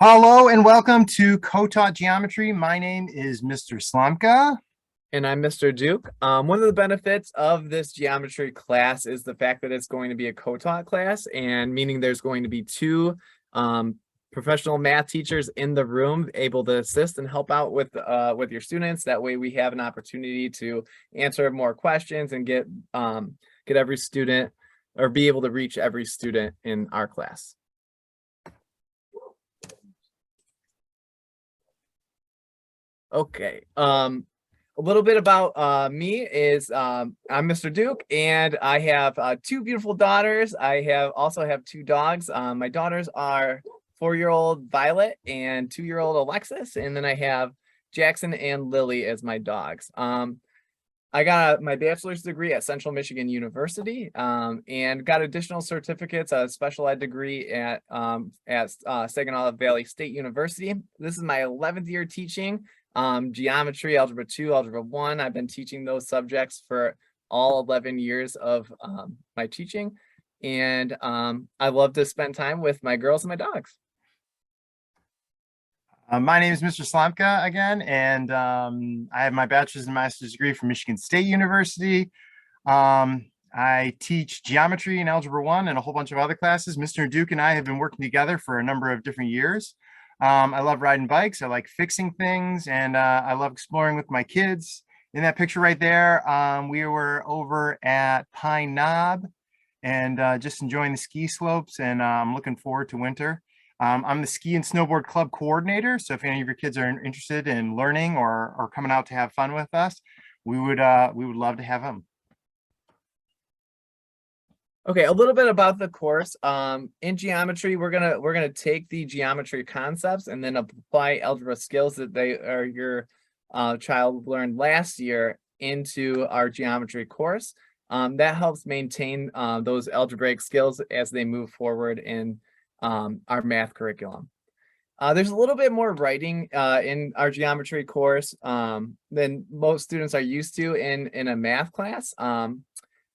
Hello and welcome to Co-Taught Geometry. My name is Mr. Slamka. And I'm Mr. Duke. One of the benefits of this geometry class is the fact that it's going to be a co-taught class, and meaning there's going to be two professional math teachers in the room able to assist and help out with your students. That way we have an opportunity to answer more questions and get every student, or be able to reach every student in our class. Okay. A little bit about me is I'm Mr. Duke, and I have two beautiful daughters. I also have two dogs. My daughters are 4-year-old Violet and 2-year-old Alexis, and then I have Jackson and Lily as my dogs. I got my bachelor's degree at Central Michigan University, and got additional certificates, a special ed degree at Saginaw Valley State University. This is my 11th year teaching geometry, algebra 2, algebra 1. I've been teaching those subjects for all 11 years of my teaching, and I love to spend time with my girls and my dogs. My name is Mr. Slamka again, and I have my bachelor's and master's degree from Michigan State University. I teach geometry and algebra 1 and a whole bunch of other classes. Mr. Duke and I have been working together for a number of different years. I love riding bikes. I like fixing things, and I love exploring with my kids. In that picture right there, we were over at Pine Knob and just enjoying the ski slopes, and I'm looking forward to winter. I'm the ski and snowboard club coordinator, so if any of your kids are interested in learning or coming out to have fun with us, we would love to have them. Okay, a little bit about the course. In geometry, we're gonna take the geometry concepts and then apply algebra skills that your child learned last year into our geometry course. That helps maintain those algebraic skills as they move forward in our math curriculum. There's a little bit more writing in our geometry course than most students are used to in a math class.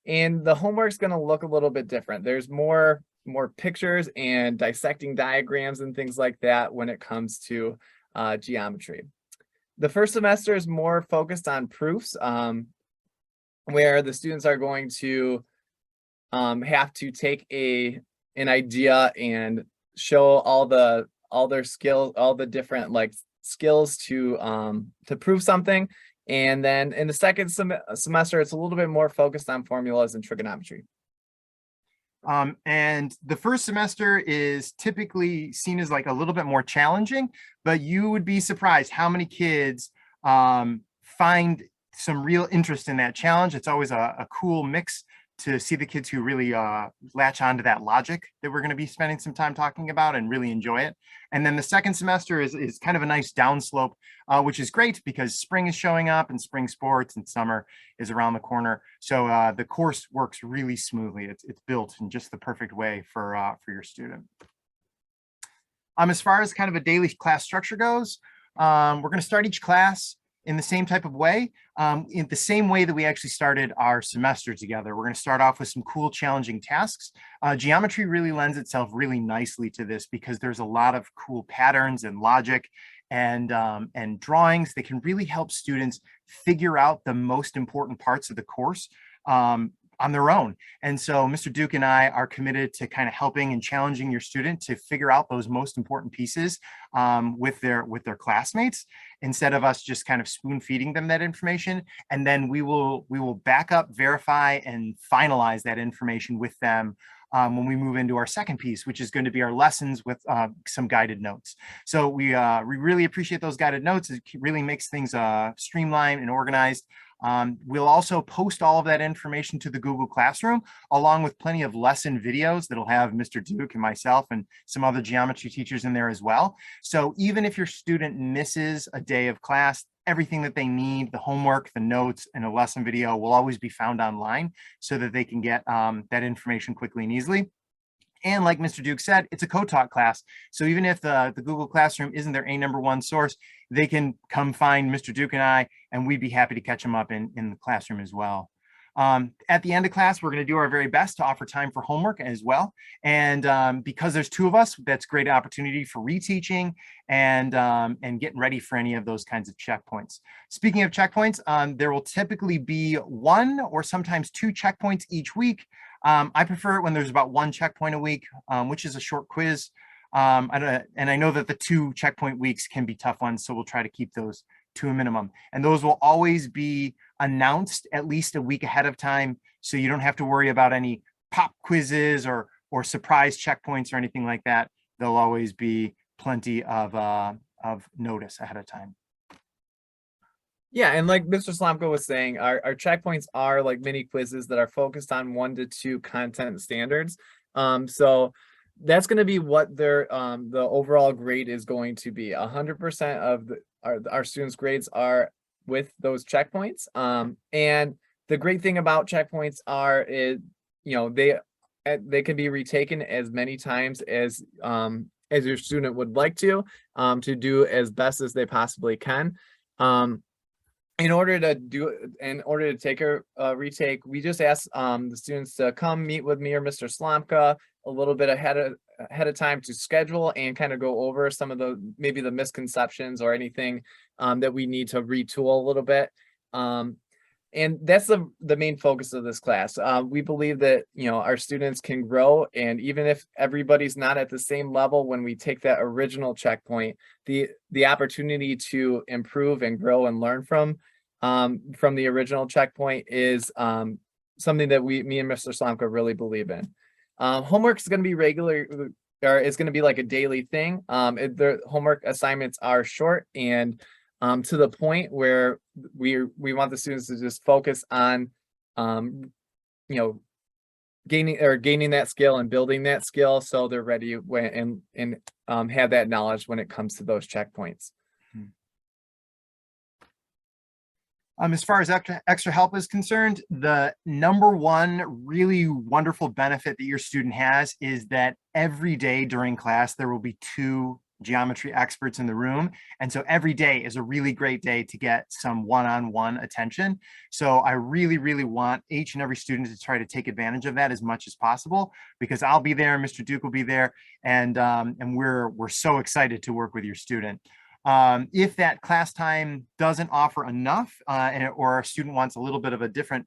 And the homework's going to look a little bit different. There's more pictures and dissecting diagrams and things like that when it comes to geometry. The first semester is more focused on proofs, where the students are going to have to take an idea and show all their skills, all the different skills to prove something. And then in the second semester, it's a little bit more focused on formulas and trigonometry. And the first semester is typically seen as like a little bit more challenging, but you would be surprised how many kids find some real interest in that challenge. It's always a cool mix to see the kids who really latch onto that logic that we're going to be spending some time talking about and really enjoy it. And then the second semester is kind of a nice downslope, which is great because spring is showing up and spring sports and summer is around the corner. So the course works really smoothly. It's built in just the perfect way for your student. As far as kind of a daily class structure goes, we're going to start each class in the same type of way, in the same way that we actually started our semester together. We're going to start off with some cool, challenging tasks. Geometry really lends itself really nicely to this because there's a lot of cool patterns and logic and drawings that can really help students figure out the most important parts of the course on their own. And so Mr. Duke and I are committed to kind of helping and challenging your student to figure out those most important pieces with their classmates, instead of us just kind of spoon feeding them that information. And then we will back up, verify, and finalize that information with them when we move into our second piece, which is going to be our lessons with some guided notes. So we really appreciate those guided notes. It really makes things streamlined and organized. We'll also post all of that information to the Google Classroom, along with plenty of lesson videos that'll have Mr. Duke and myself and some other geometry teachers in there as well. So even if your student misses a day of class, everything that they need, the homework, the notes, and a lesson video will always be found online so that they can get that information quickly and easily. And like Mr. Duke said, it's a co-taught class. So even if the Google Classroom isn't their #1 source, they can come find Mr. Duke and I, and we'd be happy to catch them up in the classroom as well. At the end of class, we're going to do our very best to offer time for homework as well. And because there's two of us, that's great opportunity for reteaching and getting ready for any of those kinds of checkpoints. Speaking of checkpoints, there will typically be one or sometimes two checkpoints each week. I prefer it when there's about one checkpoint a week, which is a short quiz. And I know that the 2 checkpoint weeks can be tough ones, so we'll try to keep those to a minimum. And those will always be announced at least a week ahead of time, so you don't have to worry about any pop quizzes or surprise checkpoints or anything like that. There'll always be plenty of notice ahead of time. Yeah, and like Mr. Slomka was saying, our checkpoints are like mini quizzes that are focused on 1 to 2 content standards. So that's going to be what their the overall grade is going to be. 100% of our students' grades are with those checkpoints. And the great thing about checkpoints is, they can be retaken as many times as your student would like to do as best as they possibly can. In order to take a retake, we just ask the students to come meet with me or Mr. Slamka a little bit ahead of time to schedule and kind of go over some of maybe the misconceptions or anything that we need to retool a little bit. And that's the main focus of this class. We believe that our students can grow, and even if everybody's not at the same level when we take that original checkpoint, the opportunity to improve and grow and learn from the original checkpoint is something that me and Mr. Slomka really believe in. Homework is going to be regular, or it's going to be like a daily thing. The homework assignments are short and to the point where we want the students to just focus on gaining that skill and building that skill, so they're ready when and have that knowledge when it comes to those checkpoints. As far as extra help is concerned, the number one really wonderful benefit that your student has is that every day during class, there will be 2 geometry experts in the room. And so every day is a really great day to get some one-on-one attention. So I really, really want each and every student to try to take advantage of that as much as possible, because I'll be there, Mr. Duke will be there, and we're so excited to work with your student. If that class time doesn't offer enough or a student wants a little bit of a different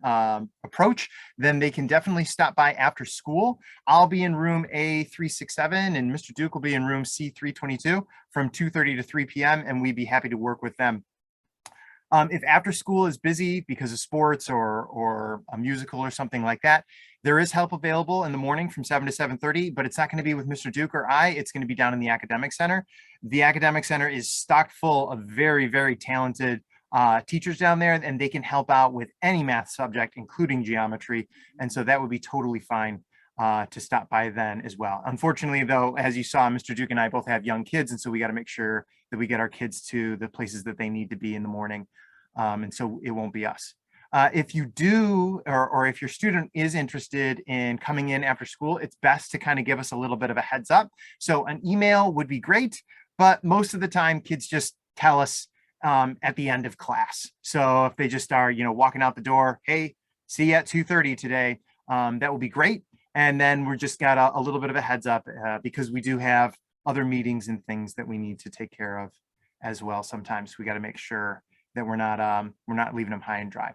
approach, then they can definitely stop by after school. I'll be in room A367 and Mr. Duke will be in room C322 from 2:30 to 3 p.m. and we'd be happy to work with them. If after school is busy because of sports or a musical or something like that, there is help available in the morning from 7 to 7:30, but it's not going to be with Mr. Duke or I. It's going to be down in the academic center. The academic center is stocked full of very, very talented teachers down there, and they can help out with any math subject, including geometry. And so that would be totally fine to stop by then as well. Unfortunately, though, as you saw, Mr. Duke and I both have young kids, and so we got to make sure that we get our kids to the places that they need to be in the morning. And so it won't be us. If you do, or if your student is interested in coming in after school, it's best to kind of give us a little bit of a heads up. So an email would be great, but most of the time kids just tell us at the end of class. So if they just are, walking out the door, hey, see you at 2:30 today, that will be great. And then we're just got a little bit of a heads up because we do have other meetings and things that we need to take care of as well. Sometimes we got to make sure that we're not leaving them high and dry.